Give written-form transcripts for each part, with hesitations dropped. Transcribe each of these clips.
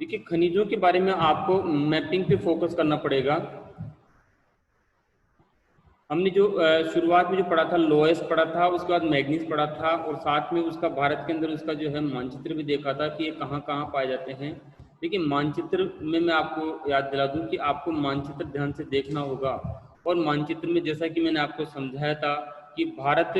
देखिए खनिजों के बारे में आपको मैपिंग पे फोकस करना पड़ेगा। हमने जो शुरुआत में जो पढ़ा था लोएस पढ़ा था, उसके बाद मैग्नीज पढ़ा था, और साथ में उसका भारत के अंदर उसका जो है मानचित्र भी देखा था कि ये कहाँ कहाँ पाए जाते हैं। देखिए मानचित्र में मैं आपको याद दिला दूं कि आपको मानचित्र ध्यान से देखना होगा, और मानचित्र में जैसा कि मैंने आपको समझाया था कि भारत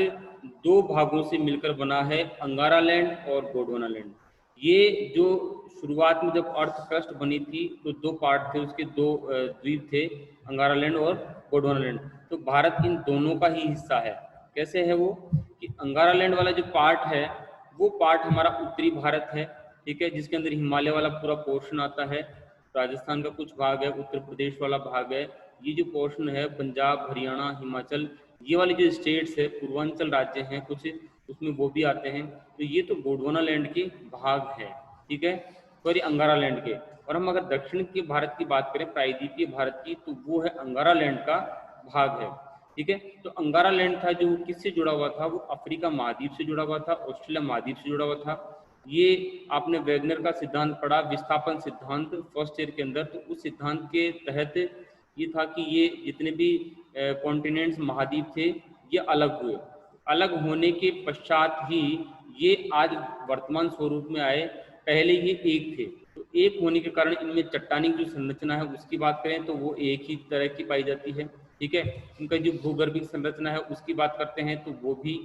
दो भागों से मिलकर बना है, अंगारा लैंड और गोंडवाना लैंड। ये जो शुरुआत में जब अर्थ क्रस्ट बनी थी तो दो पार्ट थे, उसके दो द्वीप थे, अंगारा लैंड और गोंडवाना लैंड। तो भारत इन दोनों का ही हिस्सा है। कैसे है वो कि अंगारा लैंड वाला जो पार्ट है वो पार्ट हमारा उत्तरी भारत है, ठीक है, जिसके अंदर हिमालय वाला पूरा पोर्शन आता है, राजस्थान का कुछ भाग है, उत्तर प्रदेश वाला भाग है, ये जो पोर्शन है पंजाब हरियाणा हिमाचल, ये वाले जो स्टेट्स है पूर्वांचल राज्य हैं कुछ, उसमें वो भी आते हैं। तो ये तो गोंडवाना लैंड के भाग है, ठीक है, सॉरी अंगारा लैंड के। और हम अगर दक्षिण के भारत की बात करें, प्रायद्वीपीय भारत की, तो वो है अंगारा लैंड का भाग है, ठीक है। तो अंगारा लैंड था जो किससे जुड़ा हुआ था, वो अफ्रीका महाद्वीप से जुड़ा हुआ था, ऑस्ट्रेलिया महाद्वीप से जुड़ा हुआ था। ये आपने वैगनर का सिद्धांत पढ़ा, विस्थापन सिद्धांत फर्स्ट ईयर के अंदर, तो उस सिद्धांत के तहत ये था कि ये जितने भी कॉन्टिनेंट्स महाद्वीप थे ये अलग हुए, अलग होने के पश्चात ही ये आज वर्तमान स्वरूप में आए। पहले ये एक थे, तो एक होने के कारण इनमें चट्टानी जो संरचना है उसकी बात करें तो वो एक ही तरह की पाई जाती है, ठीक है। इनका जो भूगर्भिक संरचना है उसकी बात करते हैं तो वो भी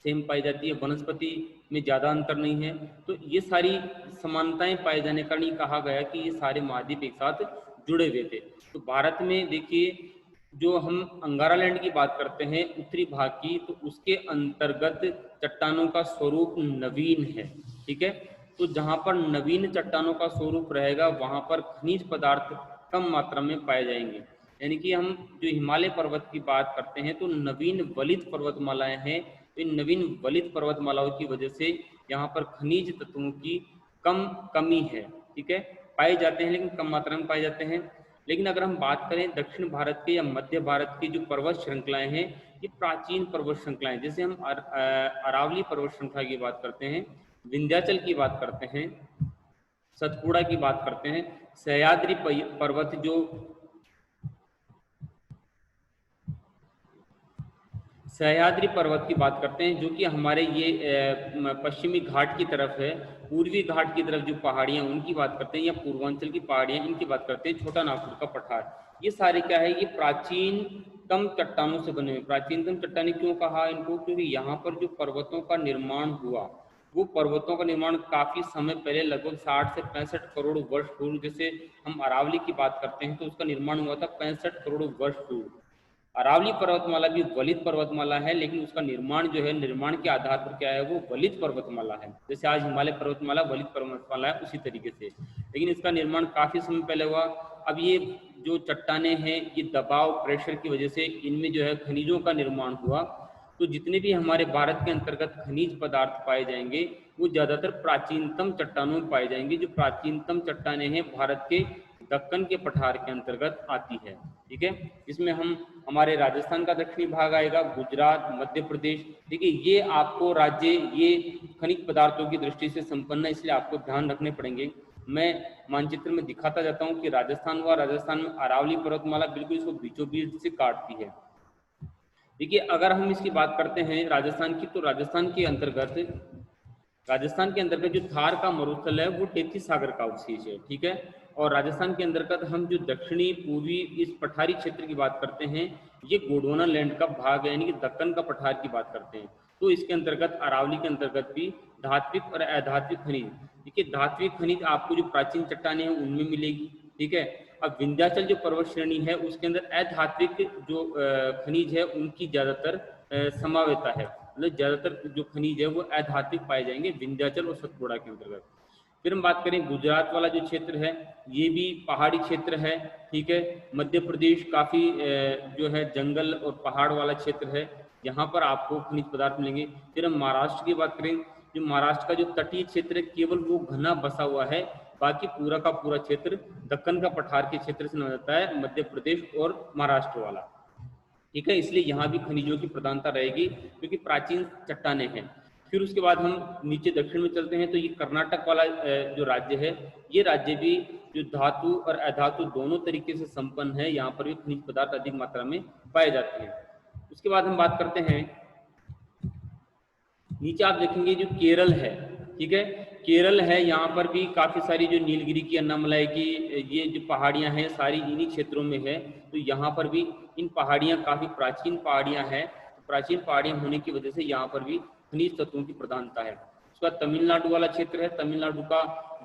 सेम पाई जाती है, वनस्पति में ज़्यादा अंतर नहीं है। तो ये सारी समानताएं पाए जाने के कारण ये कहा गया कि ये सारे महाद्वीप एक साथ जुड़े हुए थे। तो भारत में देखिए जो हम अंगारा लैंड की बात करते हैं उत्तरी भाग की, तो उसके अंतर्गत चट्टानों का स्वरूप नवीन है, ठीक है। तो जहाँ पर नवीन चट्टानों का स्वरूप रहेगा वहाँ पर खनिज पदार्थ कम मात्रा में पाए जाएंगे। यानी कि हम जो हिमालय पर्वत की बात करते हैं तो नवीन वलित पर्वतमालाएं हैं, तो इन नवीन वलित पर्वतमालाओं की वजह से यहाँ पर खनिज तत्वों की कमी है, ठीक है, पाए जाते हैं लेकिन कम मात्रा में पाए जाते हैं। लेकिन अगर हम बात करें दक्षिण भारत के या मध्य भारत की जो पर्वत श्रृंखलाएं हैं, ये प्राचीन पर्वत श्रृंखलाएं, जैसे हम अरावली पर्वत श्रृंखला की बात करते हैं, विंध्याचल की बात करते हैं, सतपुड़ा की बात करते हैं, सह्याद्री पर्वत जो सह्याद्री पर्वत की बात करते हैं जो कि हमारे ये पश्चिमी घाट की तरफ है, पूर्वी घाट की तरफ जो पहाड़ियां उनकी बात करते हैं, या पूर्वांचल की पहाड़ियां इनकी बात करते हैं, छोटा नागपुर का पठार, ये सारे क्या है, ये प्राचीनतम चट्टानों से बने हुए। प्राचीनतम चट्टानें क्यों कहा इनको, क्योंकि यहाँ पर जो पर्वतों का निर्माण हुआ वो पर्वतों का निर्माण काफी समय पहले लगभग 60 से 65 करोड़ वर्ष पूर्व, जैसे हम अरावली की बात करते हैं तो उसका निर्माण हुआ था 65 करोड़ वर्ष पूर्व। अरावली पर्वतमाला भी वलित पर्वतमाला है, लेकिन उसका निर्माण जो है निर्माण के आधार पर क्या है, वो वलित पर्वतमाला है, जैसे आज हिमालय पर्वतमाला वलित पर्वतमाला है उसी तरीके से, लेकिन इसका निर्माण काफी समय पहले हुआ। अब ये जो चट्टाने हैं ये दबाव प्रेशर की वजह से इनमें जो है खनिजों का निर्माण हुआ। तो जितने भी हमारे भारत के अंतर्गत खनिज पदार्थ पाए जाएंगे वो ज्यादातर प्राचीनतम चट्टानों में पाए जाएंगे। जो प्राचीनतम चट्टाने हैं भारत के दक्कन के पठार के अंतर्गत आती है, ठीक है। इसमें हम हमारे राजस्थान का दक्षिणी भाग आएगा, गुजरात, मध्य प्रदेश। देखिए ये आपको राज्य ये खनिज पदार्थों की दृष्टि से संपन्न है, इसलिए आपको ध्यान रखने पड़ेंगे। मैं मानचित्र में दिखाता जाता हूँ कि राजस्थान हुआ, राजस्थान में अरावली पर्वतमाला बिल्कुल इसको बीचों बीच से काटती है। देखिए अगर हम इसकी बात करते हैं राजस्थान की, तो राजस्थान के अंतर्गत जो थार का मरुस्थल है वो टेथी सागर का अवशेष है, ठीक है। और राजस्थान के अंतर्गत हम जो दक्षिणी पूर्वी इस पठारी क्षेत्र की बात करते हैं ये गोंडवाना लैंड का भाग है, यानी कि दक्कन का पठार की बात करते हैं। तो इसके अंतर्गत अरावली के अंतर्गत भी धात्विक और अधात्विक खनिज, देखिए धात्विक खनिज आपको जो प्राचीन चट्टानें हैं उनमें मिलेगी, ठीक है। अब विंध्याचल जो पर्वत श्रेणी है उसके अंदर अधात्विक जो खनिज है उनकी ज्यादातर समावेता है, मतलब ज्यादातर जो खनिज है वो अधात्विक पाए जाएंगे विंध्याचल और सतपुड़ा के अंतर्गत। फिर हम बात करें गुजरात वाला जो क्षेत्र है ये भी पहाड़ी क्षेत्र है, ठीक है। मध्य प्रदेश काफी जो है जंगल और पहाड़ वाला क्षेत्र है, यहाँ पर आपको खनिज पदार्थ मिलेंगे। फिर हम महाराष्ट्र की बात करें, जो महाराष्ट्र का जो तटीय क्षेत्र है केवल वो घना बसा हुआ है, बाकी पूरा का पूरा क्षेत्र दक्कन का पठार के क्षेत्र से जाता है, मध्य प्रदेश और महाराष्ट्र वाला, ठीक है। इसलिए यहाँ भी खनिजों की प्रधानता रहेगी क्योंकि प्राचीन चट्टानें हैं। फिर उसके बाद हम नीचे दक्षिण में चलते हैं तो ये कर्नाटक वाला जो राज्य है, ये राज्य भी जो धातु और अधातु दोनों तरीके से संपन्न है, यहाँ पर भी खनिज पदार्थ अधिक मात्रा में पाए जाते हैं। उसके बाद हम बात करते हैं, नीचे आप देखेंगे जो केरल है, ठीक है, केरल है, यहाँ पर भी काफ़ी सारी जो नीलगिरी की, अन्नामलाई की ये जो पहाड़ियाँ हैं सारी इन्हीं क्षेत्रों में है। तो यहाँ पर भी इन पहाड़ियाँ काफ़ी प्राचीन पहाड़ियाँ हैं, तो प्राचीन पहाड़ियाँ होने की वजह से यहाँ पर भी खनिज तत्वों की प्रधानता है। उसके बाद तमिलनाडु वाला क्षेत्र है, तमिलनाडु का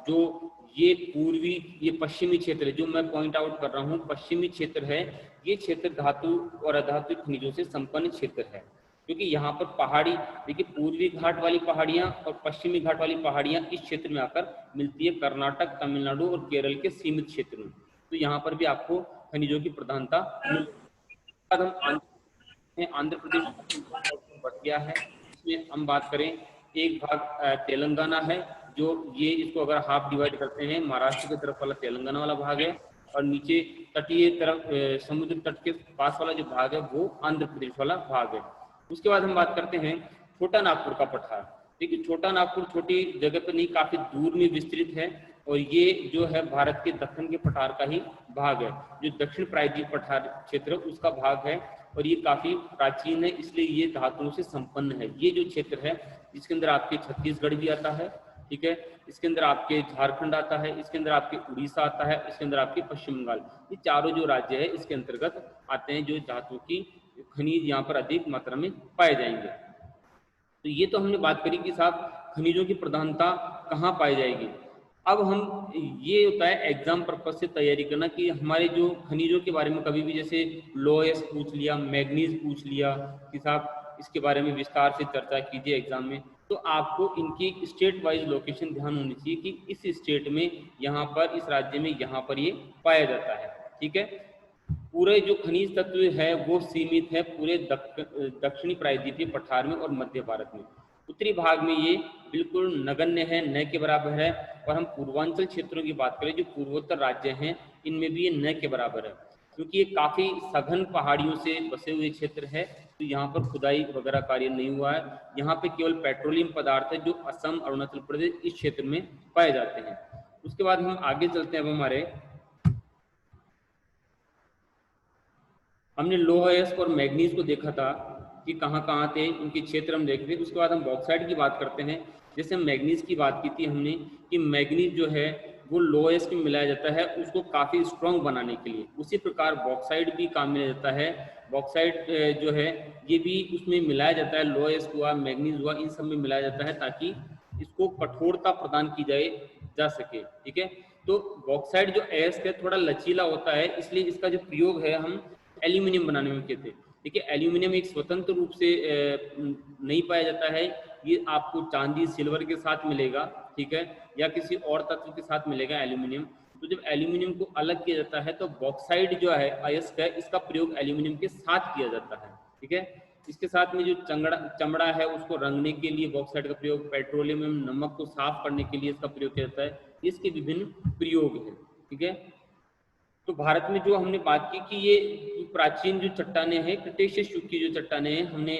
जो ये पूर्वी, ये पश्चिमी क्षेत्र है, जो मैं पॉइंट आउट कर रहा हूँ पश्चिमी क्षेत्र है, ये क्षेत्र धातु और अधातु खनिजों से संपन्न क्षेत्र है, क्योंकि यहाँ पर पहाड़ी, देखिए पूर्वी घाट वाली पहाड़ियाँ और पश्चिमी घाट वाली पहाड़ियाँ इस क्षेत्र में आकर मिलती है, कर्नाटक, तमिलनाडु और केरल के सीमित क्षेत्र में। तो यहाँ पर भी आपको खनिजों की प्रधानता मिलती है। आंध्र प्रदेश बढ़ गया है, इसमें हम बात करें, एक भाग तेलंगाना है, जो ये इसको अगर हाफ डिवाइड करते हैं, महाराष्ट्र की तरफ वाला तेलंगाना वाला भाग है, और नीचे तटीय तरफ समुद्र तट के पास वाला जो भाग है वो आंध्र प्रदेश वाला भाग है। उसके बाद हम बात करते हैं छोटा नागपुर का पठार। देखिए छोटा नागपुर छोटी जगह पर नहीं, काफी दूर में विस्तृत है, और ये जो है भारत के दक्षिण के पठार का ही भाग है, जो दक्षिण प्रायद्वीप पठार क्षेत्र उसका भाग है, और ये काफी प्राचीन है, इसलिए ये धातुओं से संपन्न है। ये जो क्षेत्र है इसके अंदर आपके छत्तीसगढ़ भी आता है, ठीक है, इसके अंदर आपके झारखंड आता है, इसके अंदर आपके उड़ीसा आता है, इसके अंदर आपके पश्चिम बंगाल, ये चारों जो राज्य है इसके अंतर्गत आते हैं, जो धातु की खनिज यहाँ पर अधिक मात्रा में पाए जाएंगे। तो ये तो हमने बात करी कि साहब खनिजों की प्रधानता कहाँ पाई जाएगी। अब हम, ये होता है एग्जाम पर्पज से तैयारी करना कि हमारे जो खनिजों के बारे में कभी भी जैसे लोएस पूछ लिया, मैग्नीज पूछ लिया कि साहब इसके बारे में विस्तार से चर्चा कीजिए एग्जाम में, तो आपको इनकी स्टेट वाइज लोकेशन ध्यान होनी चाहिए कि इस स्टेट में, यहाँ पर, इस राज्य में यहाँ पर ये पाया जाता है, ठीक है। पूरे जो खनिज तत्व है वो सीमित है पूरे दक्षिणी प्रायद्वीपीय पठार में और मध्य भारत में। उत्तरी भाग में ये बिल्कुल नगण्य है, न के बराबर है, और हम पूर्वांचल क्षेत्रों की बात करें जो पूर्वोत्तर राज्य हैं, इनमें भी ये न के बराबर है, क्योंकि ये काफ़ी सघन पहाड़ियों से बसे हुए क्षेत्र है, तो यहाँ पर खुदाई वगैरह कार्य नहीं हुआ है। यहाँ पे केवल पेट्रोलियम पदार्थ है जो असम, अरुणाचल प्रदेश इस क्षेत्र में पाए जाते हैं। उसके बाद हम आगे चलते हैं। अब हमारे, हमने लोहेस और मैग्नीज को देखा था कि कहाँ कहाँ थे, उनके क्षेत्र हम देख रहे थे। उसके बाद हम बॉक्साइट की बात करते हैं। जैसे हम मैग्नीज की बात की थी हमने कि मैग्नीज जो है वो लोहेस में मिलाया जाता है उसको काफ़ी स्ट्रॉन्ग बनाने के लिए, उसी प्रकार बॉक्साइट भी काम में जाता है। बॉक्साइट जो है ये भी उसमें मिलाया जाता है, लोहेस हुआ, मैग्नीज हुआ, इन सब में मिलाया जाता है ताकि इसको कठोरता प्रदान की जा सके, ठीक है। तो बॉक्साइट जो अयस्क है थोड़ा लचीला होता है, इसलिए इसका जो प्रयोग है हम एल्यूमिनियम बनाने में किए थे। देखिए एल्यूमिनियम एक स्वतंत्र रूप से नहीं पाया जाता है, ये आपको चांदी सिल्वर के साथ मिलेगा, ठीक है, या किसी और तत्व के साथ मिलेगा एल्यूमिनियम। तो जब एल्यूमिनियम को अलग किया जाता है तो बॉक्साइट जो है अयस्क है, इसका प्रयोग एल्यूमिनियम के साथ किया जाता है, ठीक है। इसके साथ में जो चमड़ा है उसको रंगने के लिए बॉक्साइट का प्रयोग, पेट्रोलियम एवं नमक को साफ करने के लिए इसका प्रयोग किया जाता है, इसके विभिन्न प्रयोग हैं, ठीक है। तो भारत में जो हमने बात की कि ये प्राचीन जो चट्टानें हैं, क्रिटेशियस युग की जो चट्टानें हैं, हमने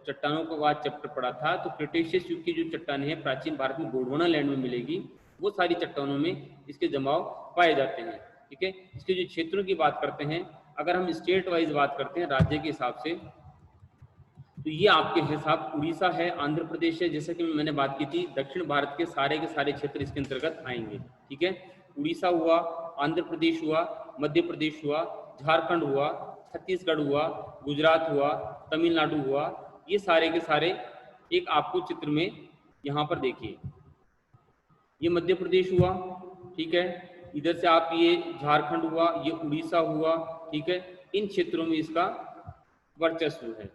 चट्टानों का बाद चैप्टर पढ़ा था, तो क्रिटेशियस युग की जो चट्टानें हैं प्राचीन भारत में गोंडवाना लैंड में मिलेगी, वो सारी चट्टानों में इसके जमाव पाए जाते हैं, ठीक है। इसके जो क्षेत्रों की बात करते हैं, अगर हम स्टेट वाइज बात करते हैं राज्य के हिसाब से, तो ये आपके हिसाब उड़ीसा है, आंध्र प्रदेश है, जैसे कि मैंने बात की थी दक्षिण भारत के सारे क्षेत्र इसके अंतर्गत आएंगे, ठीक है। उड़ीसा हुआ, आंध्र प्रदेश हुआ, मध्य प्रदेश हुआ, झारखंड हुआ, छत्तीसगढ़ हुआ, गुजरात हुआ, तमिलनाडु हुआ, ये सारे के सारे एक आपको चित्र में यहाँ पर देखिए, ये मध्य प्रदेश हुआ, ठीक है, इधर से आप ये झारखंड हुआ, ये उड़ीसा हुआ, ठीक है, इन क्षेत्रों में इसका वर्चस्व है।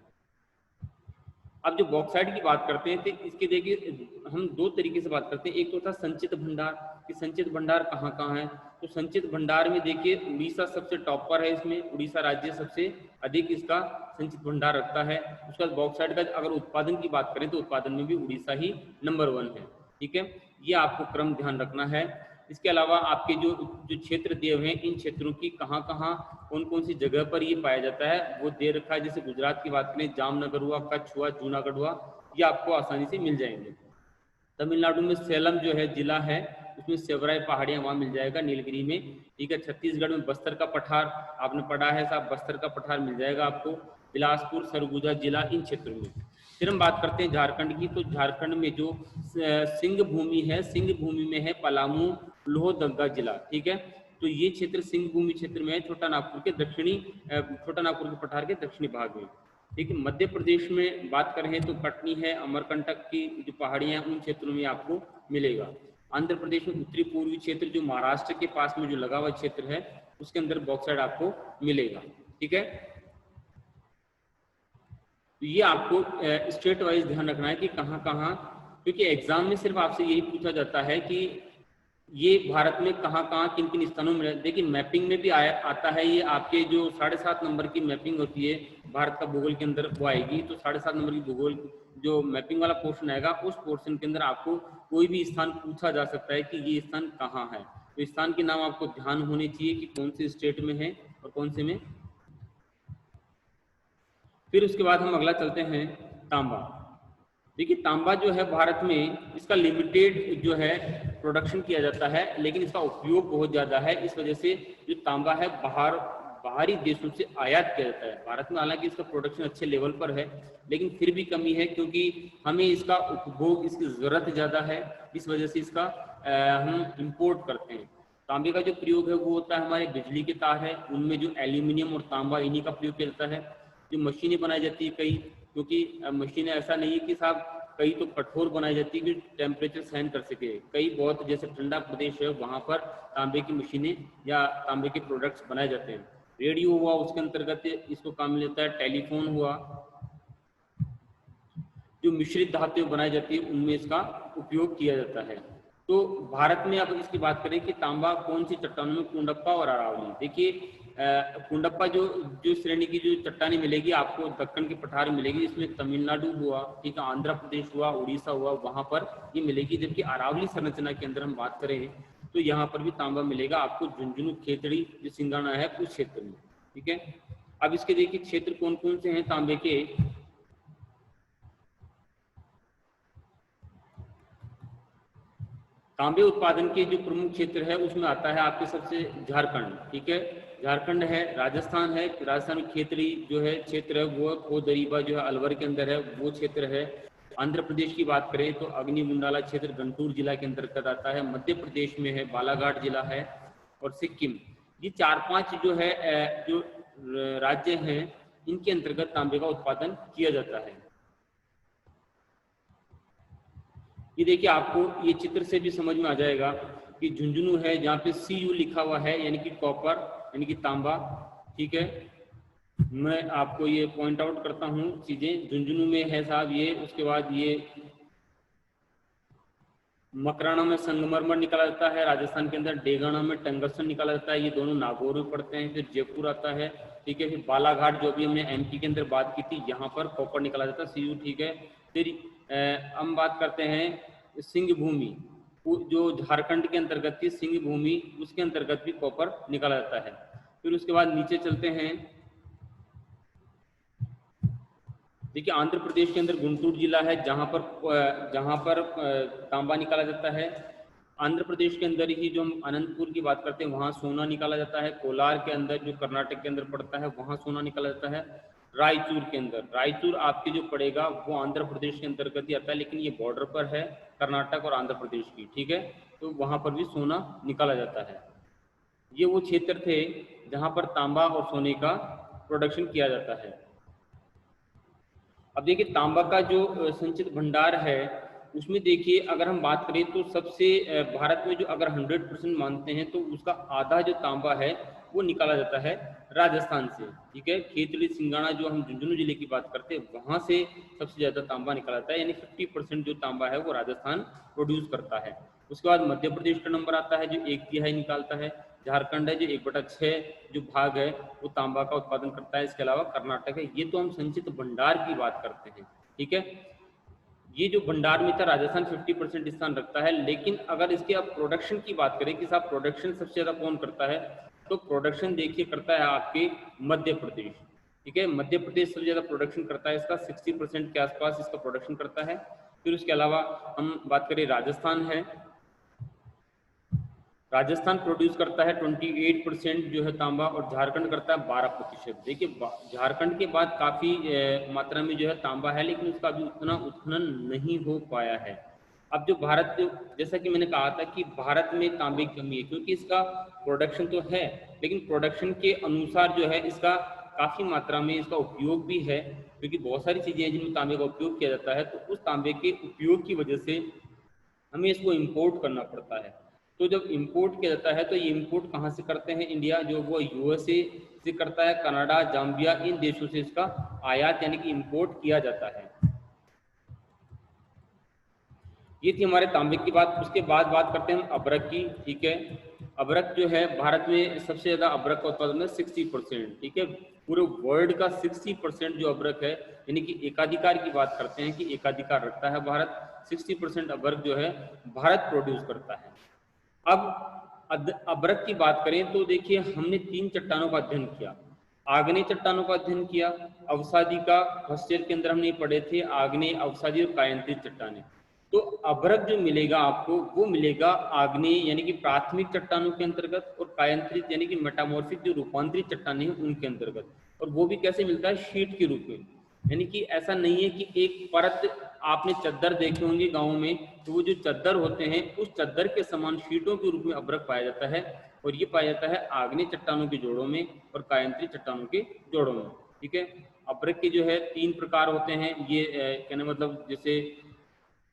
अब जो बॉक्साइट की बात करते हैं तो इसके देखिए हम दो तरीके से बात करते हैं। एक तो था संचित भंडार, कि संचित भंडार कहाँ कहाँ है, तो संचित भंडार में देखिए उड़ीसा सबसे टॉप पर है, इसमें उड़ीसा राज्य सबसे अधिक इसका संचित भंडार रखता है। उसके बाद बॉक्साइट का अगर उत्पादन की बात करें तो उत्पादन में भी उड़ीसा ही नंबर 1 है, ठीक है, ये आपको क्रम ध्यान रखना है। इसके अलावा आपके जो क्षेत्र दिए हुए हैं, इन क्षेत्रों की कहाँ कहाँ कौन कौन सी जगह पर ये पाया जाता है वो दे रखा है। जैसे गुजरात की बात करें, जामनगर हुआ, कच्छ हुआ, जूनागढ़ हुआ, ये आपको आसानी से मिल जाएंगे। तमिलनाडु में सेलम जो है जिला है, उसमें सेवराई पहाड़ियाँ वहाँ मिल जाएगा नीलगिरी में, ठीक है। छत्तीसगढ़ में बस्तर का पठार आपने पढ़ा है साहब, बस्तर का पठार मिल जाएगा आपको। बिलासपुर सरगुजा जिला इन क्षेत्रों में। फिर हम बात करते हैं झारखंड की, तो झारखंड में जो सिंह भूमि है, सिंह भूमि में है पलामू लोहरदगा जिला, ठीक है। तो ये क्षेत्र सिंह भूमि क्षेत्र में है, छोटा नागपुर के दक्षिणी, छोटा नागपुर के पठार के दक्षिणी भाग में, ठीक है। मध्य प्रदेश में बात करें तो कटनी है, अमरकंटक की जो पहाड़ियां उन क्षेत्रों में आपको मिलेगा। आंध्र प्रदेश में उत्तरी पूर्वी क्षेत्र जो महाराष्ट्र के पास में जो लगा हुआ क्षेत्र है उसके अंदर बॉक्साइट आपको मिलेगा, ठीक है। तो ये आपको स्टेट वाइज ध्यान रखना है कि कहाँ कहाँ, क्योंकि एग्जाम में सिर्फ आपसे यही पूछा जाता है कि ये भारत में कहाँ कहाँ किन किन स्थानों में। देखिए मैपिंग में भी आता है, ये आपके जो 7.5 नंबर की मैपिंग होती है भारत का भूगोल के अंदर वो आएगी, तो 7.5 नंबर की भूगोल जो मैपिंग वाला पोर्शन आएगा उस पोर्शन के अंदर आपको कोई भी स्थान पूछा जा सकता है कि ये स्थान कहाँ है। तो स्थान के नाम आपको ध्यान होने चाहिए कि कौन से स्टेट में है और कौन से में। फिर उसके बाद हम अगला चलते हैं तांबा। देखिए तांबा जो है भारत में इसका लिमिटेड जो है प्रोडक्शन किया जाता है, लेकिन इसका उपयोग बहुत ज़्यादा है। इस वजह से जो तांबा है बाहरी देशों से आयात किया जाता है। भारत में हालांकि इसका प्रोडक्शन अच्छे लेवल पर है, लेकिन फिर भी कमी है क्योंकि हमें इसका उपभोग, इसकी ज़रूरत ज़्यादा है, इस वजह से इसका हम इम्पोर्ट करते हैं। तांबे का जो प्रयोग है वो होता है हमारे बिजली के तार है, उनमें जो एल्यूमिनियम और तांबा इन्हीं का प्रयोग किया जाता है। जो मशीनें बनाई जाती है कई, क्योंकि मशीनें ऐसा नहीं है कि साहब कई तो कठोर बनाई जाती है कि टेम्परेचर सहन कर सके, कई बहुत जैसे ठंडा प्रदेश है वहाँ पर तांबे की मशीनें या तांबे के प्रोडक्ट्स बनाए जाते हैं। रेडियो हुआ उसके अंतर्गत इसको काम लेता है, टेलीफोन हुआ, जो मिश्रित धातुएं बनाई जाती है उनमें इसका उपयोग किया जाता है। तो भारत में अब इसकी बात करें कि तांबा कौन सी चट्टानों में, कुंडप्पा और अरावली। देखिए कुंडप्पा जो श्रेणी की जो चट्टानें मिलेगी आपको दक्कन के पठार मिलेगी, इसमें तमिलनाडु हुआ, ठीक है, आंध्र प्रदेश हुआ, उड़ीसा हुआ, वहां पर ये मिलेगी। जबकि अरावली संरचना के अंदर हम बात करें तो यहाँ पर भी तांबा मिलेगा आपको, झुंझुनू खेतड़ी जो सिंगाना है उस क्षेत्र में, ठीक है। अब इसके देखिए क्षेत्र कौन कौन से हैं तांबे के। तांबे उत्पादन के जो प्रमुख क्षेत्र है उसमें आता है आपके सबसे झारखंड, ठीक है, झारखंड है, राजस्थान है, राजस्थान में खेतड़ी जो है क्षेत्र है वो खोदरीबा जो है अलवर के अंदर है वो क्षेत्र है। आंध्र प्रदेश की बात करें तो अग्निमुंडाला क्षेत्र गंटूर जिला के अंतर्गत आता है। मध्य प्रदेश में है बालाघाट जिला है, और सिक्किम, ये 4-5 जो है जो राज्य हैं इनके अंतर्गत तांबे का उत्पादन किया जाता है। ये देखिए आपको ये चित्र से भी समझ में आ जाएगा कि झुंझुनू है जहाँ पे Cu लिखा हुआ है यानी कि कॉपर यानी कि तांबा, ठीक है। मैं आपको ये पॉइंट आउट करता हूँ चीजें, झुंझुनू में है साहब ये, उसके बाद ये मकराना में संगमरमर निकाला जाता है, राजस्थान के अंदर डेगाना में टंगस्टन निकाला जाता है, ये दोनों नागौर में पड़ते हैं। फिर जयपुर आता है, ठीक है। फिर बालाघाट जो भी हमने MP के अंदर बात की थी यहाँ पर कॉपर निकाला जाता है Cu, ठीक है। फिर हम बात करते हैं सिंह भूमि, जो झारखंड के अंतर्गत थी सिंह भूमि, उसके अंतर्गत भी कॉपर निकाला जाता है। फिर उसके बाद नीचे चलते हैं, देखिए आंध्र प्रदेश के अंदर गुंटूर जिला है जहाँ पर तांबा निकाला जाता है। आंध्र प्रदेश के अंदर ही जो हम अनंतपुर की बात करते हैं वहाँ सोना निकाला जाता है। कोलार के अंदर जो कर्नाटक के अंदर पड़ता है वहाँ सोना निकाला जाता है। रायचूर के अंदर, रायचूर आपके जो पड़ेगा वो आंध्र प्रदेश के अंतर्गत ही आता है, लेकिन ये बॉर्डर पर है कर्नाटक और आंध्र प्रदेश की, ठीक है। तो वहाँ पर भी सोना निकाला जाता है। ये वो क्षेत्र थे जहाँ पर तांबा और सोने का प्रोडक्शन किया जाता है। अब देखिए तांबा का जो संचित भंडार है उसमें देखिए अगर हम बात करें तो सबसे भारत में जो अगर 100% मानते हैं तो उसका आधा जो तांबा है वो निकाला जाता है राजस्थान से, ठीक है। खेतड़ी सिंगाना जो हम झुंझुनू जिले की बात करते हैं वहाँ से सबसे ज़्यादा तांबा निकाला जाता है, यानी 50% जो तांबा है वो राजस्थान प्रोड्यूस करता है। उसके बाद मध्य प्रदेश का नंबर आता है जो 1/3 निकालता है। झारखंड है जो 1/6 जो भाग है वो तांबा का उत्पादन करता है। इसके अलावा कर्नाटक है। ये तो हम संचित भंडार की बात करते हैं, ठीक है। ये जो भंडार में था राजस्थान 50% स्थान रखता है, लेकिन अगर इसके अब प्रोडक्शन की बात करें कि साहब प्रोडक्शन सबसे ज्यादा कौन करता है, तो प्रोडक्शन देखिए करता है आपके मध्य प्रदेश, ठीक है। मध्य प्रदेश सबसे ज़्यादा प्रोडक्शन करता है इसका, 60% के आसपास इसका प्रोडक्शन करता है। फिर उसके अलावा हम बात करें राजस्थान है, राजस्थान प्रोड्यूस करता है 28% जो है तांबा, और झारखंड करता है 12%। देखिए झारखंड के बाद काफ़ी मात्रा में जो है तांबा है, लेकिन उसका अभी उतना उत्खनन नहीं हो पाया है। अब जो भारत, जैसा कि मैंने कहा था कि भारत में तांबे की कमी है, क्योंकि इसका प्रोडक्शन तो है, लेकिन प्रोडक्शन के अनुसार जो है इसका काफ़ी मात्रा में इसका उपयोग भी है, क्योंकि बहुत सारी चीज़ें हैं जिनमें तांबे का उपयोग किया जाता है। तो उस तांबे के उपयोग की वजह से हमें इसको इम्पोर्ट करना पड़ता है। तो जब इम्पोर्ट किया जाता है तो ये इम्पोर्ट कहाँ से करते हैं इंडिया, जो वो यूएसए से करता है, कनाडा, जाम्बिया, इन देशों से इसका आयात यानी कि इम्पोर्ट किया जाता है। ये थी हमारे तांबे की बात। उसके बाद बात करते हैं हम अबरक की। ठीक है, अबरक जो है भारत में सबसे ज़्यादा अबरक का उत्पादन है 60%। ठीक है, पूरे वर्ल्ड का 60% जो अबरक है, यानी कि एकाधिकार की बात करते हैं कि एकाधिकार रखता है भारत, 60% अबरक जो है भारत प्रोड्यूस करता है। अब अबरक की बात करें तो देखिए हमने 3 चट्टानों का अध्ययन किया। आग्नेय चट्टानों का अध्ययन किया, अवसादी का फर्स्ट ईयर के अंदर हमने पढ़े थे, आग्नेय, अवसादी और कायांतरित चट्टानें। तो अबरक जो मिलेगा आपको वो मिलेगा आग्नेय यानी कि प्राथमिक चट्टानों के अंतर्गत, और कायांतरित यानी कि मेटामॉर्फिक जो रूपांतरित चट्टानें हैं उनके अंतर्गत। और वो भी कैसे मिलता है, शीट के रूप में। यानी कि ऐसा नहीं है कि एक परत, आपने चद्दर देखे होंगे गाँव में, तो वो जो चद्दर होते हैं उस चद्दर के समान शीटों के रूप में अबरक पाया जाता है, और ये पाया जाता है आग्नेय चट्टानों के जोड़ों में और कायांतरित चट्टानों के जोड़ों में। ठीक है, अबरक के जो है 3 प्रकार होते हैं। ये कहने मतलब जैसे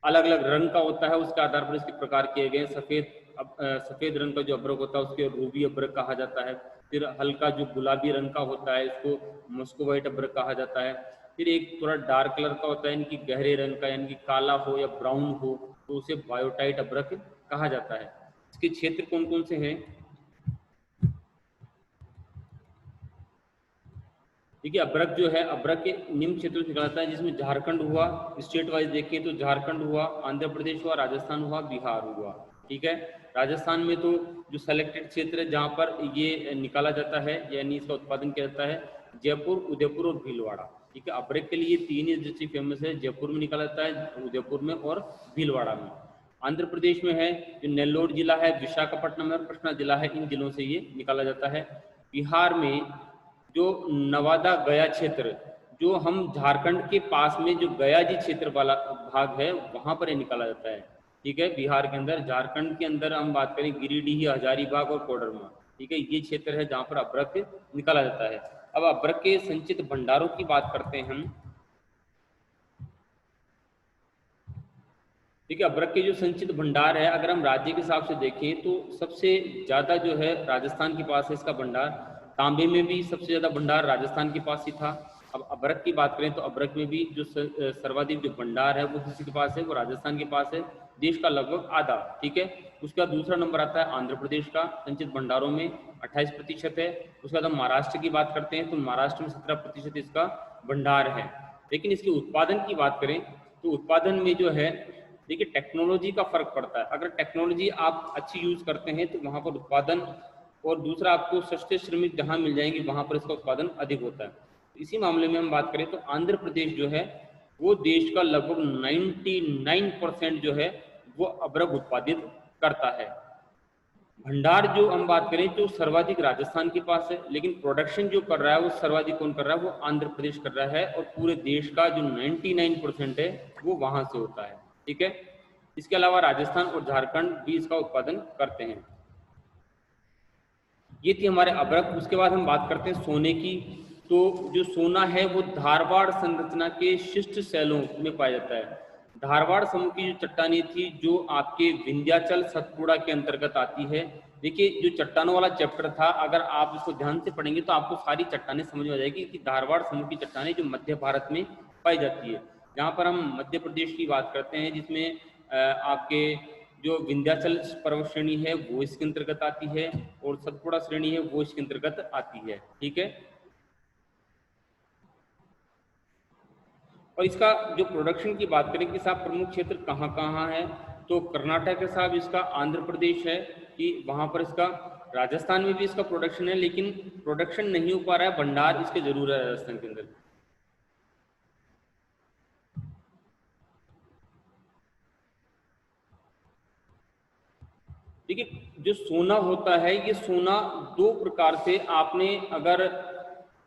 अलग अलग रंग का होता है, उसके आधार पर इसके प्रकार किए गए। सफ़ेद रंग का जो अबरक होता है उसके रूबी अबरक कहा जाता है। फिर हल्का जो गुलाबी रंग का होता है इसको मस्कोवाइट अबरक कहा जाता है। फिर एक थोड़ा डार्क कलर का होता है, यानी कि गहरे रंग का, यानी कि काला हो या ब्राउन हो, तो उसे बायोटाइट अबरक कहा जाता है। इसके क्षेत्र कौन कौन से हैं? देखिए अबरक जो है, अबरक के निम्न क्षेत्रों से निकलता है, जिसमें झारखंड हुआ, स्टेट वाइज देखें तो झारखंड हुआ, आंध्र प्रदेश हुआ, राजस्थान हुआ, बिहार हुआ। ठीक है, राजस्थान में तो जो सेलेक्टेड क्षेत्र है जहाँ पर ये निकाला जाता है यानी इसका उत्पादन किया जाता है, जयपुर, उदयपुर और भीलवाड़ा। ठीक है, अबरक के लिए 3 ही डिस्ट्रिक्ट फेमस है, जयपुर में निकाला जाता है, उदयपुर में और भीलवाड़ा में। आंध्र प्रदेश में है जो नेल्लोर जिला है, विशाखापट्टनम और कृष्णा जिला है, इन जिलों से ये निकाला जाता है। बिहार में जो नवादा गया क्षेत्र, जो हम झारखंड के पास में जो गया जी क्षेत्र वाला भाग है वहाँ पर ये निकाला जाता है। ठीक है, बिहार के अंदर, झारखंड के अंदर हम बात करें गिरिडीह, हजारीबाग और कोडरमा। ठीक है, ये क्षेत्र है जहाँ पर अबरक निकाला जाता है। अब अबरक के संचित भंडारों की बात करते हैं हम। ठीक है, अबरक के जो संचित भंडार है, अगर हम राज्य के हिसाब से देखें तो सबसे ज़्यादा जो है राजस्थान के पास है इसका भंडार। तांबे में भी सबसे ज़्यादा भंडार राजस्थान के पास ही था। अब अबरक की बात करें तो अबरक में भी जो सर्वाधिक जो भंडार है वो किसी के पास है, वो राजस्थान के पास है, देश का लगभग आधा। ठीक है, उसका दूसरा नंबर आता है आंध्र प्रदेश का, संचित भंडारों में 28% है। उसके बाद हम महाराष्ट्र की बात करते हैं तो महाराष्ट्र में 17% इसका भंडार है। लेकिन इसके उत्पादन की बात करें तो उत्पादन में जो है, देखिए टेक्नोलॉजी का फर्क पड़ता है। अगर टेक्नोलॉजी आप अच्छी यूज़ करते हैं तो वहाँ पर उत्पादन, और दूसरा आपको सस्ते श्रमिक जहाँ मिल जाएंगे वहाँ पर इसका उत्पादन अधिक होता है। इसी मामले में हम बात करें तो आंध्र प्रदेश जो है वो देश का लगभग 99% जो है वो अबरक उत्पादित करता है। भंडार जो हम बात करें तो सर्वाधिक राजस्थान के पास है, लेकिन प्रोडक्शन जो कर रहा है वो सर्वाधिक कौन कर रहा है, वो आंध्र प्रदेश कर रहा है, और पूरे देश का जो 99% है वो वहाँ से होता है। ठीक है, इसके अलावा राजस्थान और झारखंड भी इसका उत्पादन करते हैं। ये थी हमारे अबरक। उसके बाद हम बात करते हैं सोने की। तो जो सोना है वो धारवाड़ संरचना के शिष्ट शैलों में पाया जाता है। धारवाड़ समूह की जो चट्टानें थी जो आपके विंध्याचल सतपुड़ा के अंतर्गत आती है। देखिए जो चट्टानों वाला चैप्टर था, अगर आप इसको ध्यान से पढ़ेंगे तो आपको सारी चट्टानें समझ में आ जाएगी कि धारवाड़ समूह की चट्टानें जो मध्य भारत में पाई जाती है। जहाँ पर हम मध्य प्रदेश की बात करते हैं, जिसमें आपके जो विंध्याचल पर्वत श्रेणी है वो इसके अंतर्गत आती है, और सतपुड़ा श्रेणी है वो इसके अंतर्गत आती है। ठीक है, और इसका जो प्रोडक्शन की बात करें कि साहब प्रमुख क्षेत्र कहाँ कहाँ है, तो कर्नाटक है साहब इसका, आंध्र प्रदेश है कि वहाँ पर इसका राजस्थान में भी इसका प्रोडक्शन है, लेकिन प्रोडक्शन नहीं हो पा रहा है, भंडार इसके जरूर है राजस्थान के अंदर। देखिए, जो सोना होता है, ये सोना दो प्रकार से आपने अगर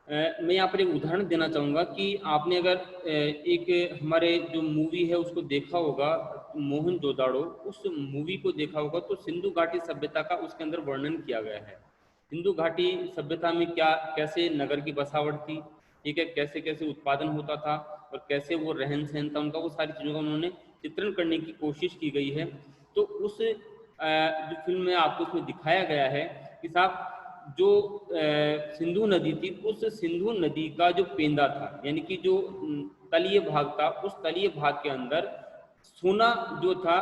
मैं यहाँ पर एक उदाहरण देना चाहूँगा कि आपने अगर एक हमारे जो मूवी है उसको देखा होगा, मोहनजोदाड़ो, उस मूवी को देखा होगा, तो सिंधु घाटी सभ्यता का उसके अंदर वर्णन किया गया है। सिंधु घाटी सभ्यता में क्या कैसे नगर की बसावट थी, ठीक है, कैसे कैसे उत्पादन होता था और कैसे वो रहन सहन था उनका, वो सारी चीज़ों का उन्होंने चित्रण करने की कोशिश की गई है। तो उस जो फिल्म में आपको उसमें दिखाया गया है कि साहब जो सिंधु नदी थी, उस सिंधु नदी का जो पेंदा था, यानी कि जो तलीय भाग था, उस तलीय भाग के अंदर सोना जो था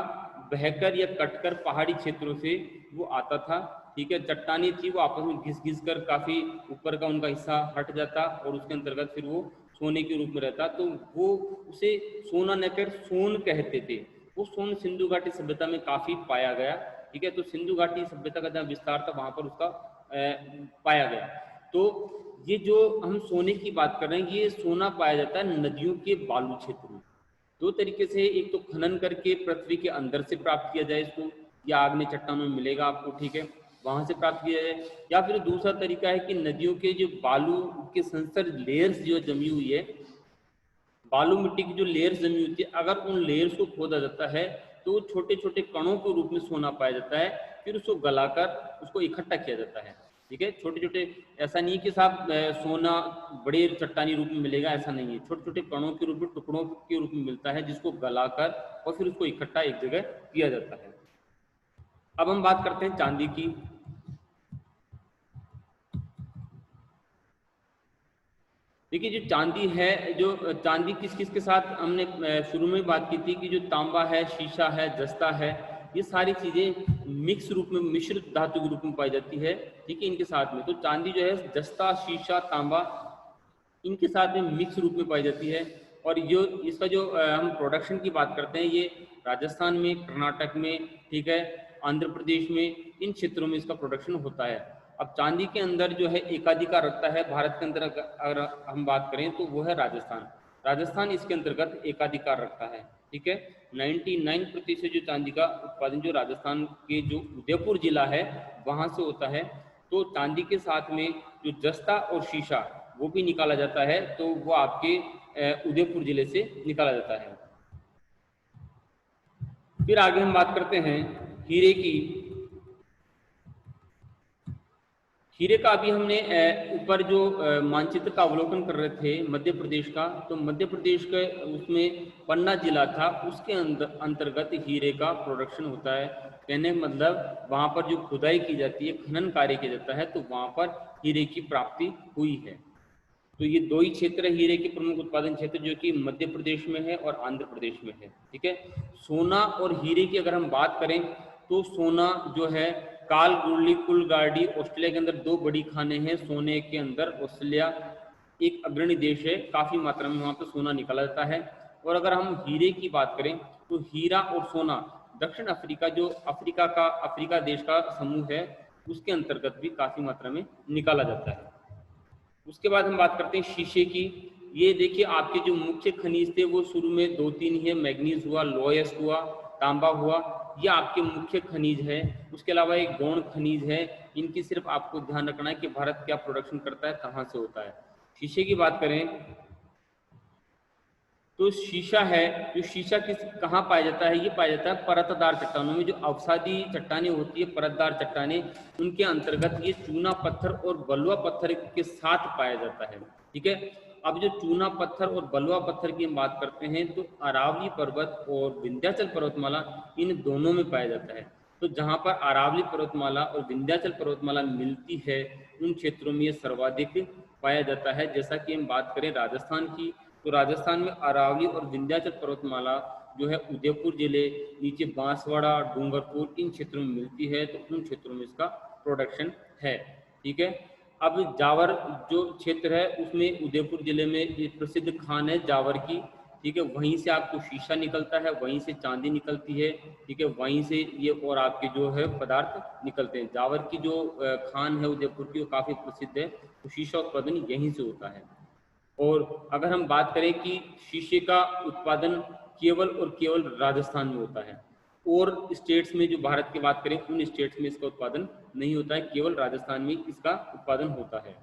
बहकर या कटकर पहाड़ी क्षेत्रों से वो आता था, ठीक है। चट्टानी थी, वो आपस में घिस घिस कर काफ़ी ऊपर का उनका हिस्सा हट जाता और उसके अंतर्गत फिर वो सोने के रूप में रहता, तो वो उसे सोना न कर सोन कहते थे। वो सोन सिंधु घाटी सभ्यता में काफ़ी पाया गया, ठीक है। तो सिंधु घाटी सभ्यता का जहाँ विस्तार था वहाँ पर उसका पाया गया। तो ये जो हम सोने की बात कर रहे हैं, ये सोना पाया जाता है नदियों के बालू क्षेत्र में। दो तरीके से, एक तो खनन करके पृथ्वी के अंदर से प्राप्त किया जाए इसको, या आग में चट्टानों में मिलेगा आपको, ठीक है, वहां से प्राप्त किया जाए, या फिर दूसरा तरीका है कि नदियों के जो बालू के संसर्ग लेयर्स जो जमी हुई है, बालू मिट्टी की जो लेयर्स जमी होती है, अगर उन लेयर्स को खोदा जाता है तो छोटे छोटे कणों के रूप में सोना पाया जाता है, फिर उसको गलाकर उसको इकट्ठा किया जाता है, ठीक है। छोटे छोटे, ऐसा नहीं कि साहब सोना बड़े चट्टानी रूप में मिलेगा, ऐसा नहीं है, छोटे छोटे कणों के रूप में, टुकड़ों के रूप में मिलता है, जिसको गलाकर और फिर उसको इकट्ठा एक जगह किया जाता है। अब हम बात करते हैं चांदी की। देखिए, जो चांदी है, जो चांदी किस किस के साथ हमने शुरू में बात की थी कि जो तांबा है, शीशा है, जस्ता है, ये सारी चीज़ें मिक्स रूप में, मिश्रित धातु के रूप में पाई जाती है, ठीक है, इनके साथ में। तो चांदी जो है जस्ता, शीशा, तांबा, इनके साथ में मिक्स रूप में पाई जाती है। और जो इसका जो हम प्रोडक्शन की बात करते हैं, ये राजस्थान में, कर्नाटक में, ठीक है, आंध्र प्रदेश में, इन क्षेत्रों में इसका प्रोडक्शन होता है। अब चांदी के अंदर जो है एकाधिकार रखता है भारत के अंदर, अगर हम बात करें तो वो है राजस्थान। राजस्थान इसके अंतर्गत एकाधिकार रखता है, ठीक है। 99% जो चांदी का उत्पादन जो राजस्थान के जो उदयपुर जिला है वहाँ से होता है। तो चांदी के साथ में जो जस्ता और शीशा वो भी निकाला जाता है, तो वो आपके उदयपुर जिले से निकाला जाता है। फिर आगे हम बात करते हैं हीरे की। हीरे का अभी हमने ऊपर जो मानचित्र का अवलोकन कर रहे थे मध्य प्रदेश का, तो मध्य प्रदेश के उसमें पन्ना जिला था, उसके अंतर्गत हीरे का प्रोडक्शन होता है। कहने का मतलब वहाँ पर जो खुदाई की जाती है, खनन कार्य किया जाता है, तो वहाँ पर हीरे की प्राप्ति हुई है। तो ये दो ही क्षेत्र हीरे के प्रमुख उत्पादन क्षेत्र, जो कि मध्य प्रदेश में है और आंध्र प्रदेश में है, ठीक है। सोना और हीरे की अगर हम बात करें तो सोना जो है, कालगुरली, कुलगाड़ी, ऑस्ट्रेलिया के अंदर दो बड़ी खाने हैं सोने के अंदर। ऑस्ट्रेलिया एक अग्रणी देश है, काफ़ी मात्रा में वहाँ पर सोना निकाला जाता है। और अगर हम हीरे की बात करें तो हीरा और सोना दक्षिण अफ्रीका, जो अफ्रीका देश का समूह है, उसके अंतर्गत भी काफ़ी मात्रा में निकाला जाता है। उसके बाद हम बात करते हैं शीशे की। ये देखिए, आपके जो मुख्य खनिज थे वो शुरू में दो तीन ही है, मैग्नीज हुआ, लोयस हुआ, तांबा हुआ, ये आपके मुख्य खनिज है। उसके अलावा एक गौण खनिज है, इनकी सिर्फ आपको ध्यान रखना है कि भारत क्या प्रोडक्शन करता है, कहाँ से होता है। शीशे की बात करें तो शीशा है, जो शीशा कहाँ पाया जाता है, ये पाया जाता है परतदार चट्टानों में। जो अवसादी चट्टानें होती है, परतदार चट्टानें, उनके अंतर्गत ये चूना पत्थर और बलुआ पत्थर के साथ पाया जाता है, ठीक है। अब जो चूना पत्थर और बलुआ पत्थर की हम बात करते हैं तो अरावली पर्वत और विंध्याचल पर्वतमाला, इन दोनों में पाया जाता है। तो जहाँ पर अरावली पर्वतमाला और विंध्याचल पर्वतमाला मिलती है, उन क्षेत्रों में ये सर्वाधिक पाया जाता है। जैसा कि हम बात करें राजस्थान की, तो राजस्थान में अरावली और विंध्याचल पर्वतमाला जो है उदयपुर जिले, नीचे बांसवाड़ा, डूंगरपुर, इन क्षेत्रों में मिलती है, तो उन क्षेत्रों में इसका प्रोडक्शन है, ठीक है। अब जावर जो क्षेत्र है उसमें उदयपुर जिले में एक प्रसिद्ध खान है जावर की, ठीक है, वहीं से आपको शीशा निकलता है, वहीं से चांदी निकलती है, ठीक है, वहीं से ये और आपके जो है पदार्थ निकलते हैं। जावर की जो खान है उदयपुर की, वो काफ़ी प्रसिद्ध है, तो शीशा उत्पादन यहीं से होता है। और अगर हम बात करें कि शीशे का उत्पादन केवल और केवल राजस्थान में होता है, और स्टेट्स में जो भारत की बात करें उन स्टेट्स में इसका उत्पादन नहीं होता है, केवल राजस्थान में इसका उत्पादन होता है।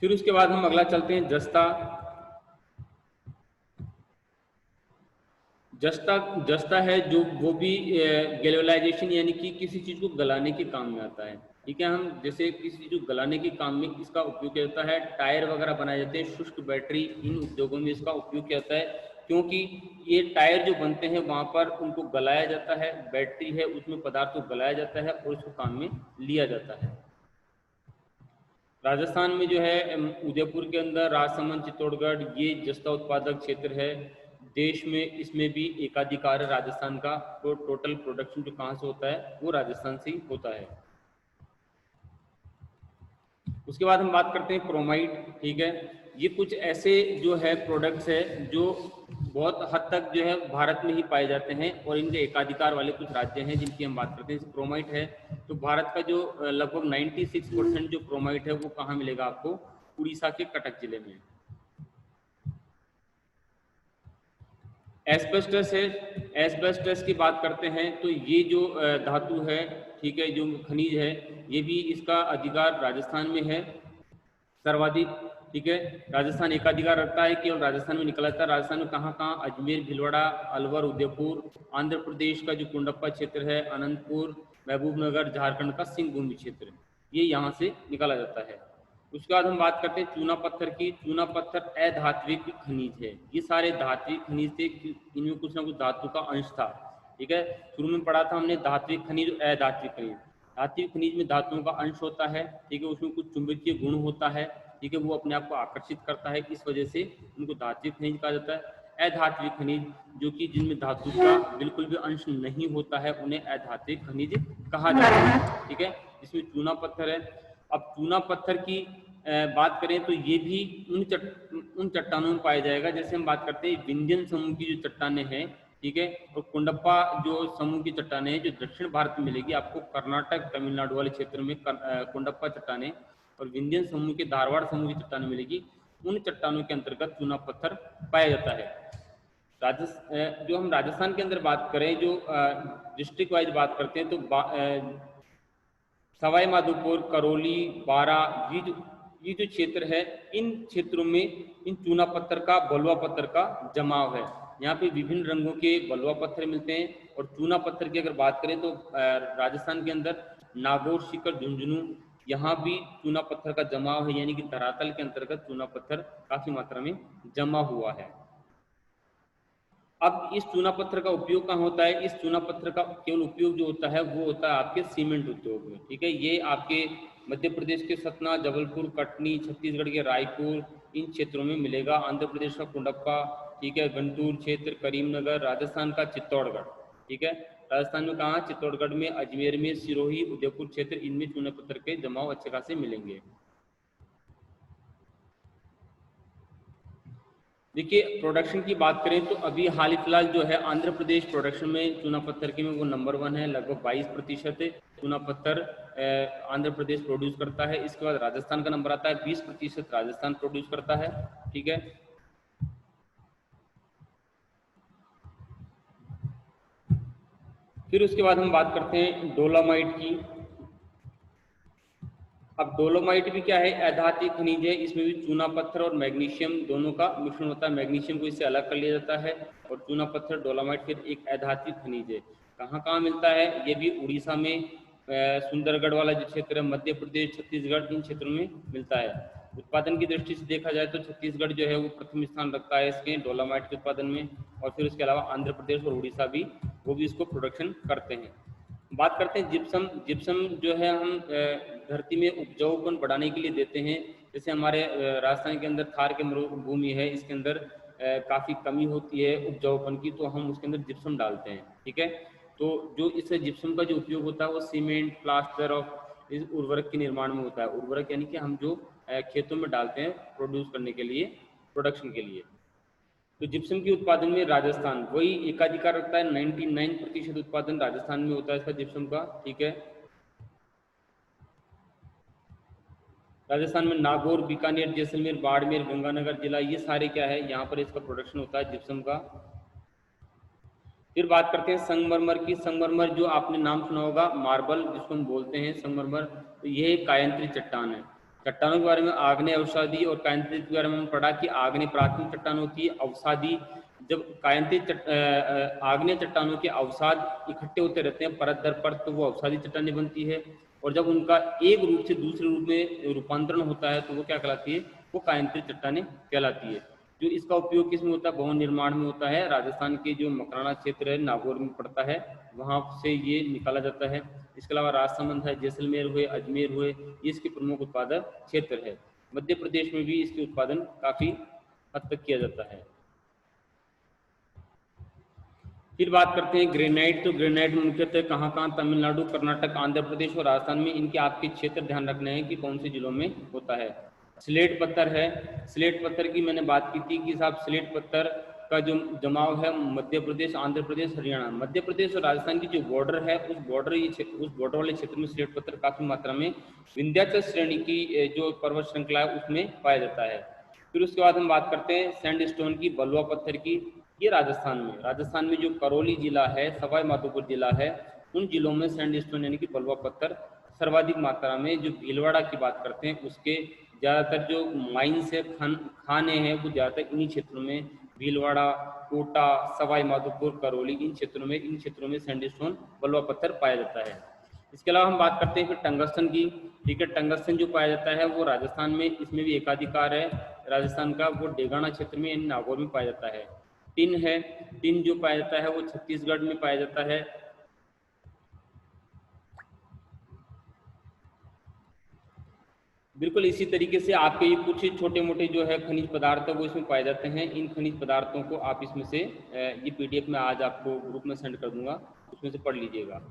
फिर उसके बाद हम अगला चलते हैं जस्ता। जस्ता जस्ता है जो, वो भी गैल्वेनाइजेशन यानी कि किसी चीज़ को गलाने के काम में आता है। ठीक है, हम जैसे किसी चीज़ को गलाने के काम में इसका उपयोग किया जाता है। टायर वगैरह बनाए जाते हैं, शुष्क बैटरी, इन उद्योगों में इसका उपयोग किया जाता है, क्योंकि ये टायर जो बनते हैं वहाँ पर उनको गलाया जाता है, बैटरी है उसमें पदार्थ को गलाया जाता है और उसको काम में लिया जाता है। राजस्थान में जो है उदयपुर के अंदर राजसमंद, चित्तौड़गढ़, ये जस्ता उत्पादक क्षेत्र है। देश में इसमें भी एकाधिकार है राजस्थान का, तो टोटल प्रोडक्शन जो कहाँ से होता है वो राजस्थान से ही होता है। उसके बाद हम बात करते हैं क्रोमाइट। ठीक है, ये कुछ ऐसे जो है प्रोडक्ट्स है जो बहुत हद तक जो है भारत में ही पाए जाते हैं, और इनके एकाधिकार वाले कुछ राज्य हैं जिनकी हम बात करते हैं। जैसे क्रोमाइट है, तो भारत का जो लगभग 96% जो क्रोमाइट है वो कहाँ मिलेगा आपको, उड़ीसा के कटक जिले में। एस्बेस्टस है, एस्बेस्टस की बात करते हैं तो ये जो धातु है, ठीक है, जो खनिज है, ये भी इसका अधिकार राजस्थान में है सर्वाधिक। ठीक है, राजस्थान एकाधिकार रखता है, केवल राजस्थान में निकला जाता है। राजस्थान में कहाँ कहाँ, अजमेर, भीलवाड़ा, अलवर, उदयपुर। आंध्र प्रदेश का जो कुंडप्पा क्षेत्र है, अनंतपुर, महबूबनगर, झारखंड का सिंह भूमि क्षेत्र, ये यहाँ से निकाला जाता है। उसके बाद हम बात करते हैं चूना पत्थर की। चूना पत्थर अधात्विक खनिज है, ये सारे धात्विक खनिज थे, इनमें कुछ ना कुछ धातु का अंश था। ठीक है, शुरू में पढ़ा था हमने धात्विक खनिज और अधात्विक खनिज। धात्विक खनिज में धातुओं का अंश होता है, ठीक है, उसमें कुछ चुंबकीय गुण होता है, ठीक है, वो अपने आप को आकर्षित करता है, इस वजह से उनको धात्विक खनिज कहा जाता है। अधात्विक खनिज जो कि जिनमें धातु का बिल्कुल भी अंश नहीं होता है, उन्हें अधात्विक खनिज कहा जाता है। ठीक है, इसमें चूना पत्थर है। अब चूना पत्थर की बात करें तो ये भी उन चट्टानों में पाया जाएगा, जैसे हम बात करते हैं विंध्यन समूह की जो चट्टानें हैं, ठीक है, और कुंडप्पा जो समूह की चट्टानें हैं जो दक्षिण भारत में मिलेगी आपको, कर्नाटक, तमिलनाडु वाले क्षेत्र में कुंडप्पा चट्टानें, और विंध्यन समूह के धारवाड़ समूह की चट्टानें मिलेगी। उन चट्टानों के अंतर्गत चूना पत्थर पाया जाता है। जो हम राजस्थान के अंदर बात करें, जो डिस्ट्रिक्ट वाइज बात करते हैं, तो सवाई माधोपुर, करौली, बारा, ये जो क्षेत्र है, इन क्षेत्रों में इन चूना पत्थर का, बलुआ पत्थर का जमाव है। यहाँ पे विभिन्न रंगों के बलुआ पत्थर मिलते हैं। और चूना पत्थर की अगर बात करें तो राजस्थान के अंदर नागौर, सीकर, झुंझुनू, यहाँ भी चूना पत्थर का जमाव है, यानी कि धरातल के अंतर्गत चूना पत्थर काफी मात्रा में जमा हुआ है। अब इस चूना पत्थर का उपयोग कहाँ होता है? इस चूना पत्थर का केवल उपयोग जो होता है वो होता है आपके सीमेंट उद्योग में। ठीक है, ये आपके मध्य प्रदेश के सतना, जबलपुर, कटनी, छत्तीसगढ़ के रायपुर, इन क्षेत्रों में मिलेगा। आंध्र प्रदेश का कुंडप्पा, ठीक है, गुंटूर क्षेत्र, करीमनगर, राजस्थान का चित्तौड़गढ़, ठीक है, राजस्थान में कहाँ, चित्तौड़गढ़ में, अजमेर में, सिरोही, उदयपुर क्षेत्र, इनमें चूना पत्थर के जमाव अच्छे खासे मिलेंगे। देखिए, प्रोडक्शन की बात करें तो अभी हाल ही फिलहाल जो है आंध्र प्रदेश प्रोडक्शन में चूना पत्थर के में वो नंबर 1 है, लगभग 22% चूना पत्थर आंध्र प्रदेश प्रोड्यूस करता है। इसके बाद राजस्थान का नंबर आता है, 20% राजस्थान प्रोड्यूस करता है। ठीक है, फिर उसके बाद हम बात करते हैं डोलामाइट की। अब डोलोमाइट भी क्या है, अधात्विक खनिज है, इसमें भी चूना पत्थर और मैग्नीशियम दोनों का मिश्रण होता है। मैग्नीशियम को इससे अलग कर लिया जाता है, और चूना पत्थर, डोलोमाइट फिर एक अधात्विक खनिज है। कहाँ कहाँ मिलता है? ये भी उड़ीसा में, सुंदरगढ़ वाला जो क्षेत्र है, मध्य प्रदेश, छत्तीसगढ़, इन क्षेत्रों में मिलता है। उत्पादन की दृष्टि से देखा जाए तो छत्तीसगढ़ जो है वो प्रथम स्थान रखता है इसके डोलोमाइट के उत्पादन में, और फिर उसके अलावा आंध्र प्रदेश और उड़ीसा भी, वो भी इसको प्रोडक्शन करते हैं। बात करते हैं जिप्सम। जिप्सम जो है हम धरती में उपजाऊपन बढ़ाने के लिए देते हैं। जैसे हमारे राजस्थान के अंदर थार के मरुभूमि है, इसके अंदर काफ़ी कमी होती है उपजाऊपन की, तो हम उसके अंदर जिप्सम डालते हैं। ठीक है, तो जो इस जिप्सम का जो उपयोग होता है वो सीमेंट, प्लास्टर ऑफ इस उर्वरक के निर्माण में होता है। उर्वरक यानी कि हम जो खेतों में डालते हैं प्रोड्यूस करने के लिए, प्रोडक्शन के लिए। तो जिप्सम के उत्पादन में राजस्थान वही एकाधिकार रखता है, 99% उत्पादन राजस्थान में होता है इसका जिप्सम का। ठीक है, राजस्थान में नागौर, बीकानेर, जैसलमेर, बाड़मेर, गंगानगर जिला, ये सारे क्या है, यहाँ पर इसका प्रोडक्शन होता है जिप्सम का। फिर बात करते हैं संगमरमर की। संगमरमर जो आपने नाम सुना होगा, मार्बल जिसको हम बोलते हैं संगमरमर, तो ये एक कायांतरित चट्टान है। चट्टानों के बारे में आग्नेय, अवसादी और कायांतरित के बारे में हमने पढ़ा कि आग्नेय प्राथमिक चट्टान होती है, अवसादी जब कायांतरित आग्नेय चट्टानों के अवसाद इकट्ठे होते रहते हैं परत दर परत, तो वो अवसादी चट्टानें बनती है। और जब उनका एक रूप से दूसरे रूप में रूपांतरण होता है तो वो क्या कहलाती है, वो कायांतरित चट्टानें कहलाती है। जो इसका उपयोग किस में होता है, भवन निर्माण में होता है। राजस्थान के जो मकराना क्षेत्र है, नागौर में पड़ता है, वहाँ से ये निकाला जाता है। इसके अलावा राजसमंद है, जैसलमेर हुए, अजमेर हुए, ये इसके प्रमुख उत्पादक क्षेत्र है। मध्य प्रदेश में भी इसके उत्पादन काफी हद तक किया जाता है। फिर बात करते हैं ग्रेनाइट। तो ग्रेनाइट मुख्यतः कहाँ कहाँ, तमिलनाडु, कर्नाटक, आंध्र प्रदेश और राजस्थान में। इनके आपके क्षेत्र ध्यान रखने हैं कि कौन से जिलों में होता है। स्लेट पत्थर है, स्लेट पत्थर की मैंने बात की थी कि साहब स्लेट पत्थर का जो जमाव है मध्य प्रदेश, आंध्र प्रदेश, हरियाणा, मध्य प्रदेश और राजस्थान की जो बॉर्डर है उस बॉर्डर वाले क्षेत्र में स्लेट पत्थर काफी मात्रा में विंध्याचल श्रेणी की जो पर्वत श्रृंखला है उसमें पाया जाता है। फिर उसके बाद हम बात करते हैं सैंडस्टोन की, बलुआ पत्थर की। ये राजस्थान में जो करौली जिला है, सवाई माधोपुर जिला है, उन जिलों में सैंडस्टोन यानी कि बलुआ पत्थर सर्वाधिक मात्रा में। जो भीलवाड़ा की बात करते हैं उसके ज़्यादातर जो माइंस है, खाने हैं, वो ज़्यादातर इन्हीं क्षेत्रों में, भीलवाड़ा, कोटा, सवाई माधोपुर, करौली, इन क्षेत्रों में सैंडस्टोन बलुआ पत्थर पाया जाता है। इसके अलावा हम बात करते हैं फिर टंगस्टन की। ठीक है, टंगस्टन जो पाया जाता है वो राजस्थान में, इसमें भी एकाधिकार है राजस्थान का, वो डेगाना क्षेत्र में यानी नागौर में पाया जाता है। टिन है, टिन जो पाया जाता है वो छत्तीसगढ़ में पाया जाता है। बिल्कुल इसी तरीके से आपके ये कुछ छोटे मोटे जो है खनिज पदार्थ है वो इसमें पाए जाते हैं। इन खनिज पदार्थों को आप इसमें से ये PDF में आज आपको ग्रुप में सेंड कर दूंगा, उसमें से पढ़ लीजिएगा।